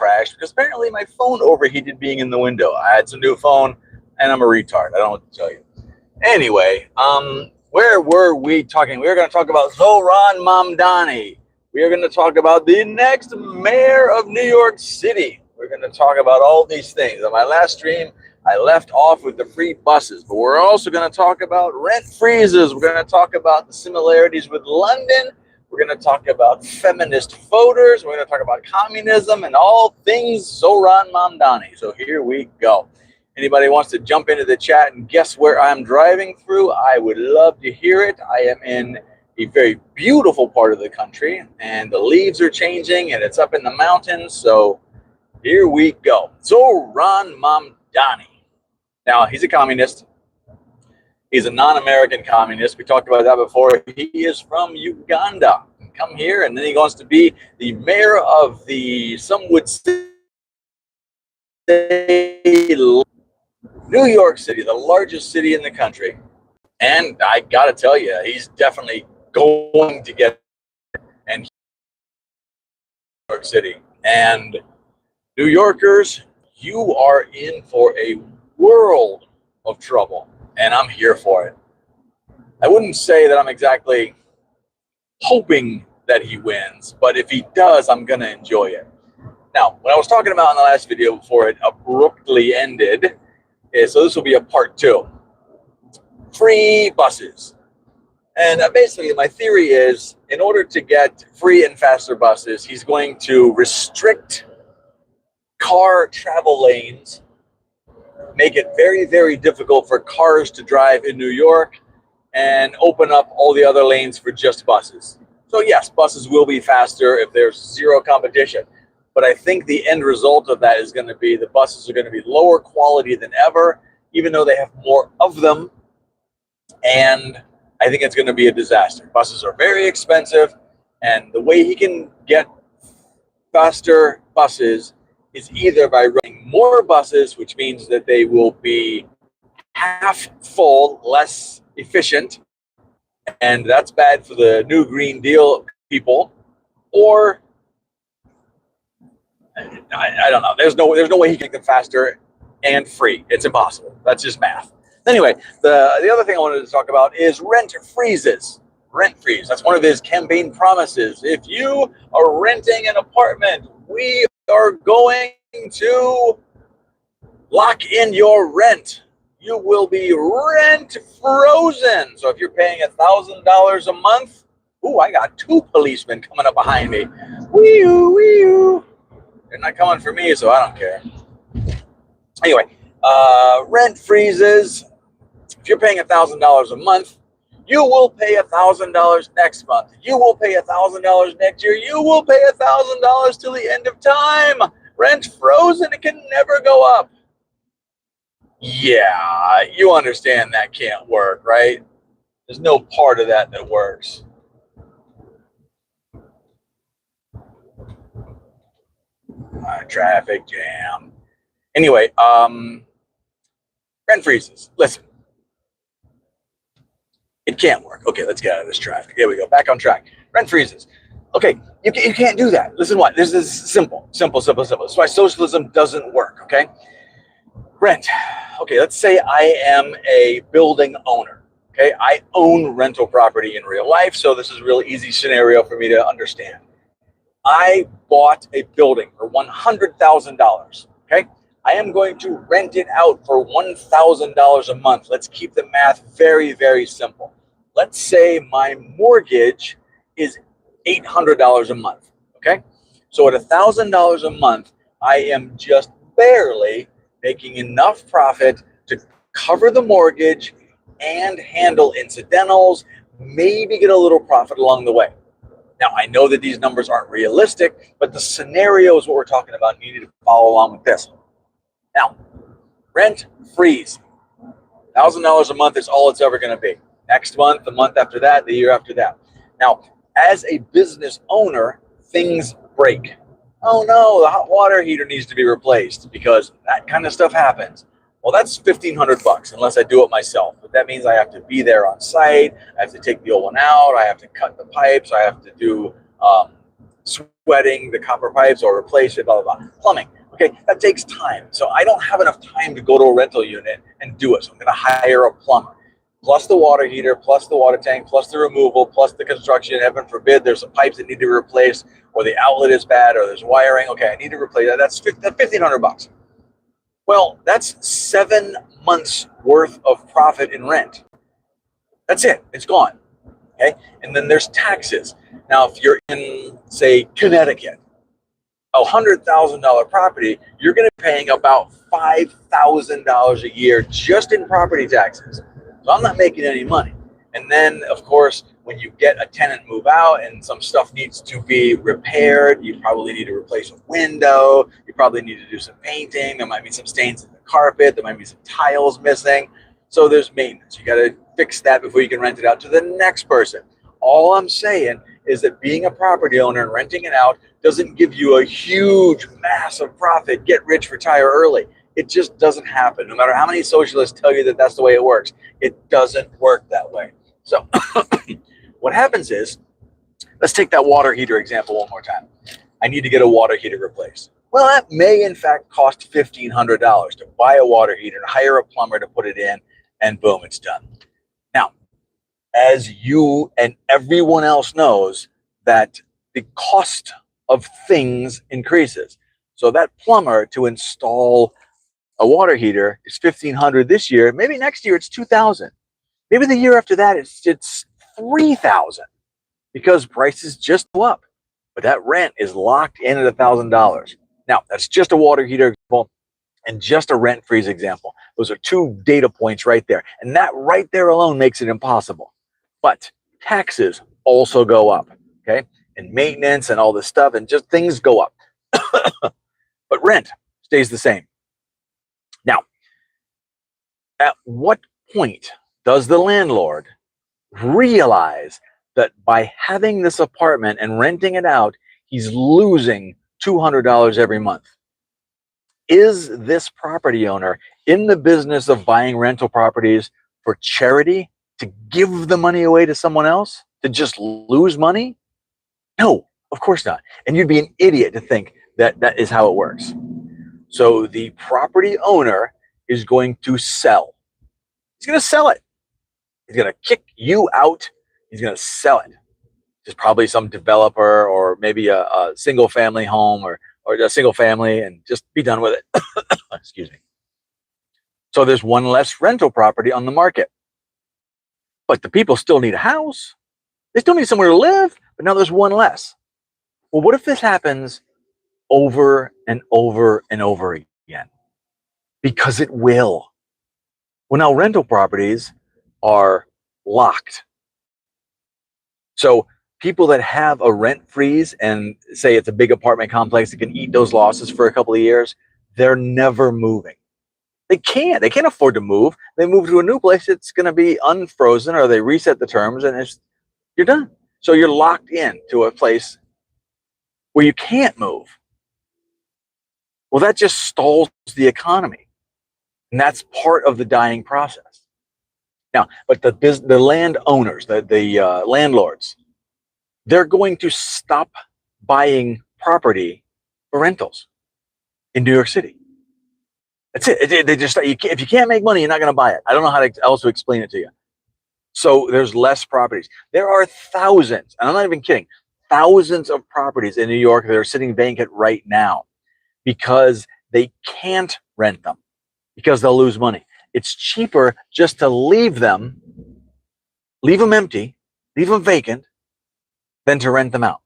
crashed because apparently my phone overheated being in the window. I had some new phone, and I'm a retard. I don't know what to tell you. Anyway, where were we talking? We were going to talk about Zoran Mamdani. We are going to talk about the next mayor of New York City. We're going to talk about all these things. On my last stream, I left off with the free buses, but we're also going to talk about rent freezes. We're going to talk about the similarities with London. We're going to talk about feminist voters. We're going to talk about communism and all things Zoran Mamdani. So here we go. Anybody wants to jump into the chat and guess where I'm driving through? I would love to hear it. I am in a very beautiful part of the country, and the leaves are changing, and it's up in the mountains. So here we go. Zoran Mamdani. Now, he's a communist. He's a non-American communist. We talked about that before. He is from Uganda. Come here, and then he wants to be the mayor of some would say, New York City, the largest city in the country. And I got to tell you, he's definitely going to get it. And New York City. And New Yorkers, you are in for a world of trouble. And I'm here for it. I wouldn't say that I'm exactly hoping that he wins, but if he does, I'm going to enjoy it. Now, what I was talking about in the last video before it abruptly ended, so this will be a part 2. Free buses. And basically, my theory is, in order to get free and faster buses, he's going to restrict car travel lanes, make it very, very difficult for cars to drive in New York, and open up all the other lanes for just buses. So yes, buses will be faster if there's zero competition. But I think the end result of that is going to be the buses are going to be lower quality than ever, even though they have more of them. And I think it's going to be a disaster. Buses are very expensive, and the way he can get faster buses is either by running more buses, which means that they will be half full, less efficient, and that's bad for the new Green Deal people, or I don't know. There's no way he can make them faster and free. It's impossible. That's just math. Anyway, the other thing I wanted to talk about is rent freezes. Rent freeze. That's one of his campaign promises. If you are renting an apartment, we are going to lock in your rent. You will be rent frozen. So if you're paying $1,000 a month, ooh, I got 2 policemen coming up behind me. Wee-oo, wee-oo. They're not coming for me, so I don't care. Anyway, rent freezes. If you're paying $1,000 a month, you will pay $1,000 next month. You will pay $1,000 next year. You will pay $1,000 till the end of time. Rent frozen. It can never go up. Yeah, you understand that can't work, right? There's no part of that that works. Traffic jam. Anyway, rent freezes. Listen. It can't work. Okay, let's get out of this traffic. Here we go. Back on track. Rent freezes. Okay, you can't do that. Listen what? This is simple. That's why socialism doesn't work, okay? Rent. Okay, let's say I am a building owner. Okay, I own rental property in real life, so this is a really easy scenario for me to understand. I bought a building for $100,000. Okay, I am going to rent it out for $1,000 a month. Let's keep the math very, very simple. Let's say my mortgage is $800 a month. Okay, so at $1,000 a month, I am just barely making enough profit to cover the mortgage and handle incidentals, maybe get a little profit along the way. Now, I know that these numbers aren't realistic, but the scenario is what we're talking about, and you need to follow along with this. Now, rent freeze. $1,000 a month is all it's ever going to be. Next month, the month after that, the year after that. Now, as a business owner, things break. Oh no, the hot water heater needs to be replaced because that kind of stuff happens. Well, that's $1,500 unless I do it myself. But that means I have to be there on site. I have to take the old one out. I have to cut the pipes. I have to do sweating the copper pipes or replace it, blah, blah, blah. Plumbing. Okay, that takes time. So I don't have enough time to go to a rental unit and do it. So I'm going to hire a plumber. Plus the water heater, plus the water tank, plus the removal, plus the construction. Heaven forbid there's some pipes that need to be replaced, or the outlet is bad, or there's wiring. Okay, I need to replace that. That's $1,500. Well, that's 7 months worth of profit in rent. That's it. It's gone. Okay, and then there's taxes. Now, if you're in, say, Connecticut, a $100,000 property, you're going to be paying about $5,000 a year just in property taxes. So I'm not making any money. And then, of course, when you get a tenant move out and some stuff needs to be repaired, you probably need to replace a window. You probably need to do some painting. There might be some stains in the carpet. There might be some tiles missing. So there's maintenance. You got to fix that before you can rent it out to the next person. All I'm saying is that being a property owner and renting it out doesn't give you a huge, massive profit, get rich, retire early. It just doesn't happen. No matter how many socialists tell you that that's the way it works, it doesn't work that way. So what happens is, let's take that water heater example one more time. I need to get a water heater replaced. Well, that may in fact cost $1,500 to buy a water heater and hire a plumber to put it in, and boom, it's done. Now, as you and everyone else knows, that the cost of things increases. So that plumber to install a water heater is $1,500 this year. Maybe next year it's $2,000. Maybe the year after that it's $3,000 because prices just go up. But that rent is locked in at $1,000. Now, that's just a water heater example and just a rent freeze example. Those are two data points right there. And that right there alone makes it impossible. But taxes also go up, okay? And maintenance and all this stuff, and just things go up. But rent stays the same. Now, at what point does the landlord realize that by having this apartment and renting it out, he's losing $200 every month? Is this property owner in the business of buying rental properties for charity, to give the money away to someone else, to just lose money? No, of course not. And you'd be an idiot to think that that is how it works. So the property owner is going to sell. He's going to sell it. He's going to kick you out. He's going to sell it. There's probably some developer or maybe a single family home or a single family, and just be done with it. Excuse me. So there's one less rental property on the market. But the people still need a house. They still need somewhere to live, but now there's one less. Well, what if this happens over and over and over again? Because it will. Well, now rental properties are locked. So people that have a rent freeze and say it's a big apartment complex that can eat those losses for a couple of years, they're never moving. They can't afford to move. They move to a new place, it's going to be unfrozen, or they reset the terms and you're done. So you're locked in to a place where you can't move. Well, that just stalls the economy. And that's part of the dying process. Now, but the landowners, the landlords, they're going to stop buying property for rentals in New York City. That's it. They just, if you can't make money, you're not going to buy it. I don't know how else to explain it to you. So there's less properties. There are thousands, and I'm not even kidding, thousands of properties in New York that are sitting vacant right now because they can't rent them, because they'll lose money. It's cheaper just to leave them empty, leave them vacant, than to rent them out.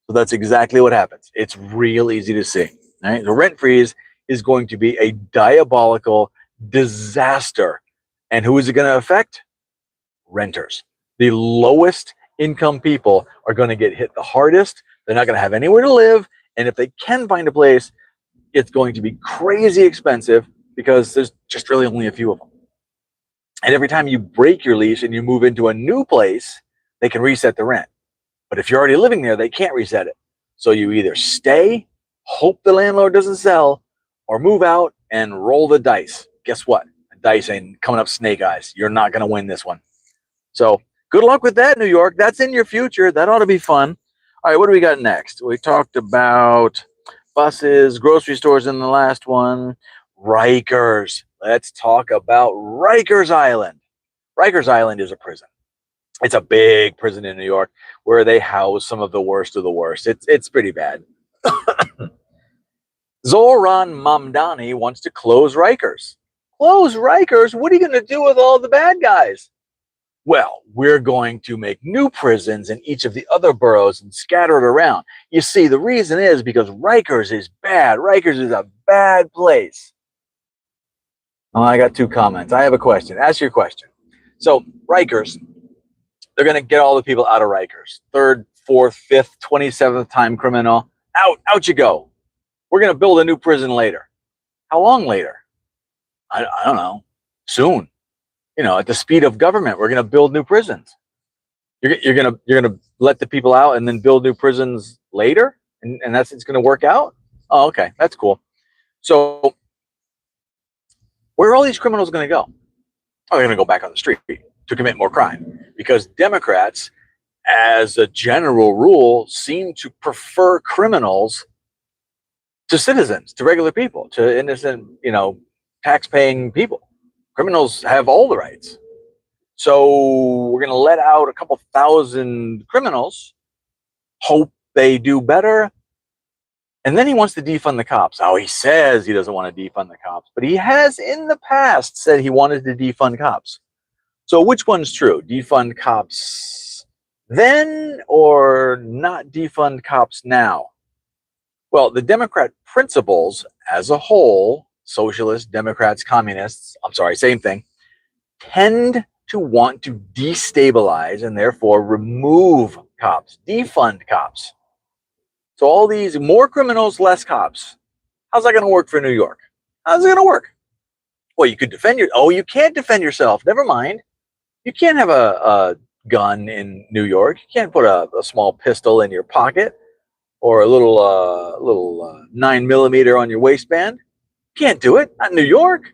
So that's exactly what happens. It's real easy to see. All right? The rent freeze is going to be a diabolical disaster. And who is it going to affect? Renters. The lowest income people are going to get hit the hardest. They're not going to have anywhere to live. And if they can find a place, it's going to be crazy expensive because there's just really only a few of them. And every time you break your lease and you move into a new place, they can reset the rent. But if you're already living there, they can't reset it. So you either stay, hope the landlord doesn't sell, or move out and roll the dice. Guess what? The dice ain't coming up snake eyes. You're not going to win this one. So good luck with that, New York. That's in your future. That ought to be fun. All right, what do we got next? We talked about buses, grocery stores in the last one. Rikers. Let's talk about Rikers Island. Rikers Island is a prison. It's a big prison in New York where they house some of the worst of the worst. It's pretty bad. Zoran Mamdani wants to close Rikers. Close Rikers? What are you going to do with all the bad guys? Well, we're going to make new prisons in each of the other boroughs and scatter it around. You see, the reason is because Rikers is bad. Rikers is a bad place. Oh, I got 2 comments. I have a question. Ask your question. So, Rikers, they're going to get all the people out of Rikers. 3rd, 4th, 5th, 27th time criminal. Out you go. We're going to build a new prison later. How long later? I don't know. Soon. You know, at the speed of government, we're going to build new prisons. You're gonna let the people out and then build new prisons later, and that's it's going to work out. Oh, okay, that's cool. So, where are all these criminals going to go? Oh, they're going to go back on the street to commit more crime because Democrats, as a general rule, seem to prefer criminals to citizens, to regular people, to innocent, tax-paying people. Criminals have all the rights. So we're going to let out a couple thousand criminals, hope they do better. And then he wants to defund the cops. Oh, he says he doesn't want to defund the cops, but he has in the past said he wanted to defund cops. So which one's true? Defund cops then or not defund cops now? Well, the Democrat principles as a whole, socialists, Democrats, communists, I'm sorry, same thing, tend to want to destabilize and therefore remove cops, defund cops. So all these more criminals, less cops. How's that going to work for New York? How's it going to work? Well, you could defend you can't defend yourself. Never mind. You can't have a gun in New York. You can't put a small pistol in your pocket or a little 9mm on your waistband. You can't do it. Not in New York.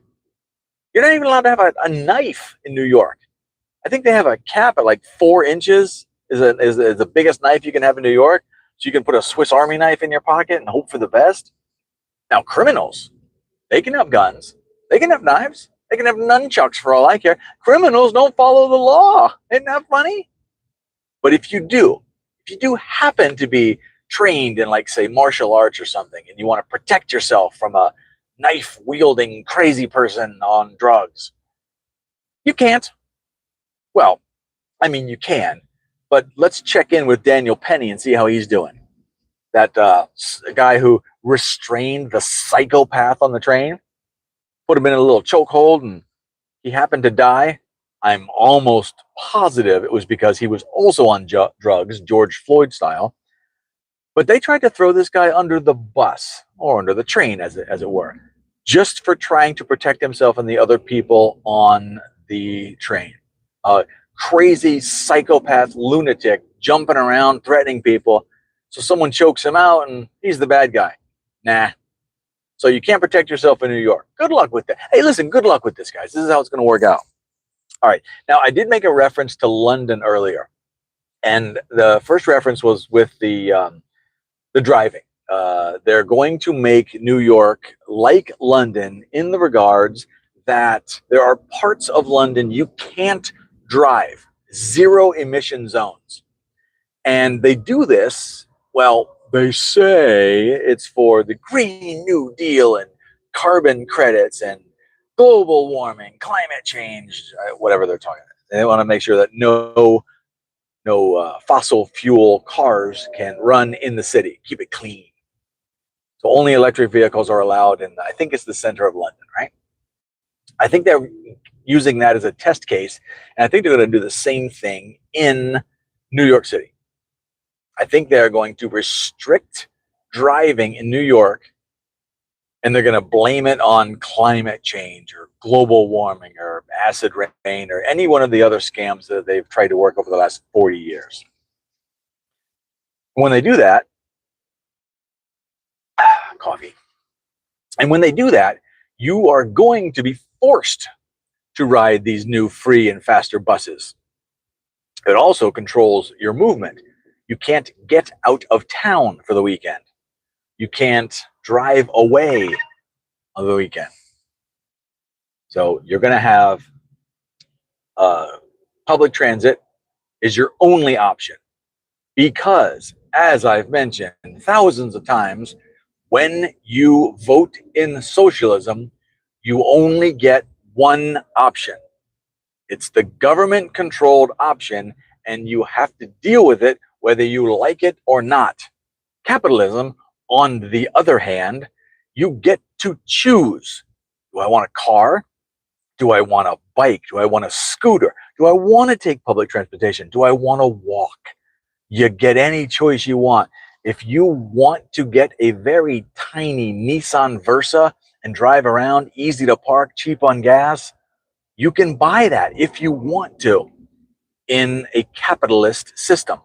You're not even allowed to have a knife in New York. I think they have a cap at like 4 inches is the biggest knife you can have in New York. So you can put a Swiss Army knife in your pocket and hope for the best. Now, criminals, they can have guns. They can have knives. They can have nunchucks for all I care. Criminals don't follow the law. Isn't that funny? But if you do happen to be trained in, like, say, martial arts or something, and you want to protect yourself from a knife-wielding crazy person on drugs, you can't. Well, I mean, you can, but let's check in with Daniel Penny and see how he's doing. That guy who restrained the psychopath on the train, put him in a little chokehold, and he happened to die. I'm almost positive it was because he was also on drugs, George Floyd style. But they tried to throw this guy under the bus, or under the train, as it were, just for trying to protect himself and the other people on the train. Crazy psychopath lunatic jumping around, threatening people. So someone chokes him out, and he's the bad guy. Nah. So you can't protect yourself in New York. Good luck with that. Hey, listen, good luck with this, guys. This is how it's going to work out. All right. Now, I did make a reference to London earlier, and the first reference was with the driving. They're going to make New York like London in the regards that there are parts of London you can't drive, 0 emission zones. And they do this, well, they say it's for the Green New Deal and carbon credits and global warming, climate change, whatever they're talking about. They want to make sure that no fossil fuel cars can run in the city, keep it clean. So only electric vehicles are allowed in, I think it's the center of London, right? I think they're using that as a test case, and I think they're going to do the same thing in New York City. I think they're going to restrict driving in New York, and they're going to blame it on climate change or global warming or acid rain or any one of the other scams that they've tried to work over the last 40 years. When they do that, coffee. And when they do that, you are going to be forced to ride these new free and faster buses. It also controls your movement. You can't get out of town for the weekend. You can't drive away on the weekend. So you're going to have public transit is your only option, because, as I've mentioned thousands of times, when you vote in socialism, you only get one option. It's the government-controlled option, and you have to deal with it whether you like it or not. Capitalism, on the other hand, you get to choose. Do I want a car? Do I want a bike? Do I want a scooter? Do I want to take public transportation? Do I want to walk? You get any choice you want. If you want to get a very tiny Nissan Versa and drive around, easy to park, cheap on gas, you can buy that if you want to in a capitalist system.